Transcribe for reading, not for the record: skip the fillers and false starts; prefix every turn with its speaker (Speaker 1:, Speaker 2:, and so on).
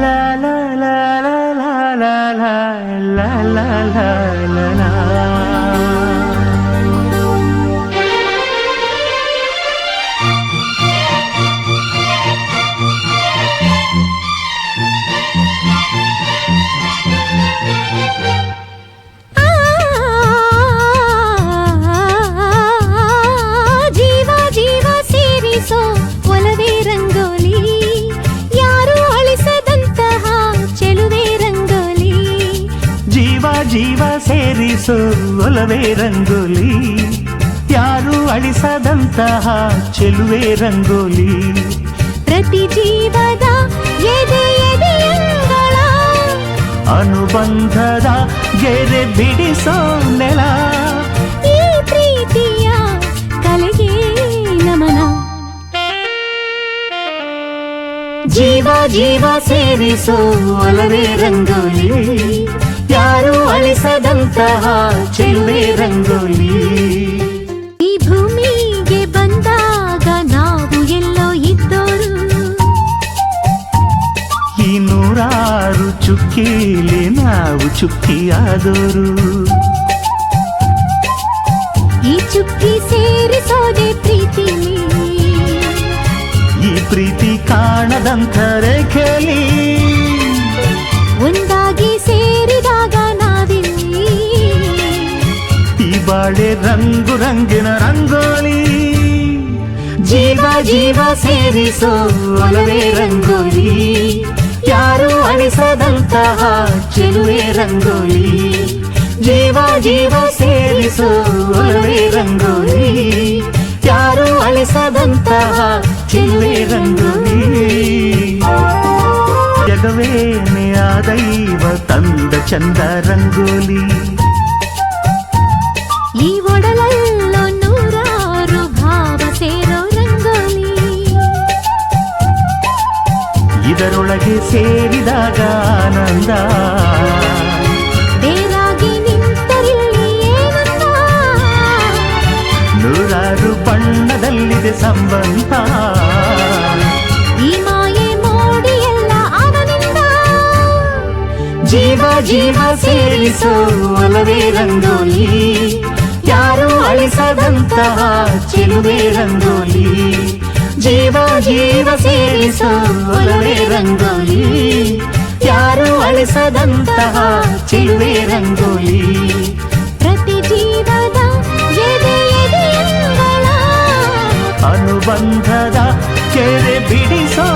Speaker 1: ಲಾ ಲಾ ಲಾ ಲಾ ಲಾ ಲಾ ಲಾ ಲಾ ಲಾ ಲಾ ಲಾ ಲಾ.
Speaker 2: ಜೀವ ಜೀವ ಸೇರಿಸೋ ಒಲವೇ ರಂಗೋಲಿ, ಯಾರು ಅಳಿಸದಂತಹ ಚೆಲುವೆ ರಂಗೋಲಿ.
Speaker 1: ಜೀವ ಜೀವ ಸೇರಿಸೋ ಒಲವೇ ರಂಗೋಲಿ, ಯಾರು ಅಳಿಸದಂತಹ ಚೆಲುವೆ ರಂಗೋಲಿ.
Speaker 2: ಪ್ರತಿ ಜೀವದ ಎದೆ ಎದೆಯಂಗಳ
Speaker 1: ಅನುಬಂಧದ ಗೆರೆ ಬಿಡಿಸೋ ನೆಲ,
Speaker 2: ಈ ಪ್ರೀತಿಯ ಕಲೆಗೆ ನಮನ.
Speaker 1: ಜೀವ ಜೀವ ಸೇರಿಸೋ ಒಲವೇ ರಂಗೋಲಿ, ಯಾರು ಅಳಿಸದಂತಹ ಚೆಲುವೆ ರಂಗೋಲಿ.
Speaker 2: ಈ ಭೂಮಿಗೆ ಬಂದಾಗ ನಾವು ಎಲ್ಲೋ ಇದ್ದೋರು,
Speaker 1: ಈ ನೂರಾರು ಚುಕ್ಕಿಲಿ ನಾವು ಚುಕ್ಕಿಯಾದೋರು.
Speaker 2: ಈ ಚುಕ್ಕಿ ಸೇರಿಸೋದೆ ಪ್ರೀತಿಲಿ,
Speaker 1: ಈ ಪ್ರೀತಿ ಕಾಣದಂಥ ರೇಖೆಲಿ
Speaker 2: ಒಂದಾಗಿ ಸೇರಿದಾಗ ನಾವಿಲ್ಲಿ.
Speaker 1: ಈ ಬಾಳೆ ರಂಗು ರಂಗಿನ ರಂಗೋಲಿ. ಜೀವ ಜೀವ ಸೇರಿಸೋ ಒಲವೇ ರಂಗೋಲಿ, ಯಾರು ಅಳಿಸದಂತಹ ಚೆಲುವೆ ರಂಗೋಲಿ. ಜೀವ ಜೀವ ಸೇರಿಸೋ ಒಲವೇ ರಂಗೋಲಿ, ಯಾರು ಅಳಿಸದಂತಹ ಚೆಲುವೆ ರಂಗೋಲಿ. ಜಗವೇನೆ ಆ ದೈವ ತಂದ ಚಂದ ರಂಗೋಲಿ.
Speaker 2: ಈ ಒಡಲಲ್ಲೋ ನೂರಾರು ಭಾವ ಸೇರೋ ರಂಗೋಲಿ,
Speaker 1: ಇದರೊಳಗೆ ಸೇರಿದಾಗ ಆನಂದ,
Speaker 2: ಬೇರಾಗಿ ನಿಂತರಿಲ್ಲಿ ಏನಂದ.
Speaker 1: ನೂರಾರು ಬಣ್ಣದಲ್ಲಿದೆ ಸಂಬಂಧ,
Speaker 2: ಈ ಮಾಯೆ ಮೋಡಿ ಎಲ್ಲ ಅವನಿಂದ.
Speaker 1: ಜೀವ ಜೀವ ಸೇರಿಸೋ ಒಲವೇ ರಂಗೋಲಿ, ಯಾರು ಅಳಿಸದಂತಹ ಚೆಲುವೆ ರಂಗೋಲಿ. ಜೀವ ಜೀವ ಸೇರಿಸೋ ಒಲವೇ ರಂಗೋಲಿ, ಯಾರು ಅಳಿಸದಂತಹ ಚೆಲುವೆ ರಂಗೋಲಿ.
Speaker 2: ಪ್ರತಿ ಜೀವದ ಎದೆ ಎದೆಯಂಗಳ
Speaker 1: ಅನುಬಂಧದ ಕೆರೆ ಬಿಡಿಸೋ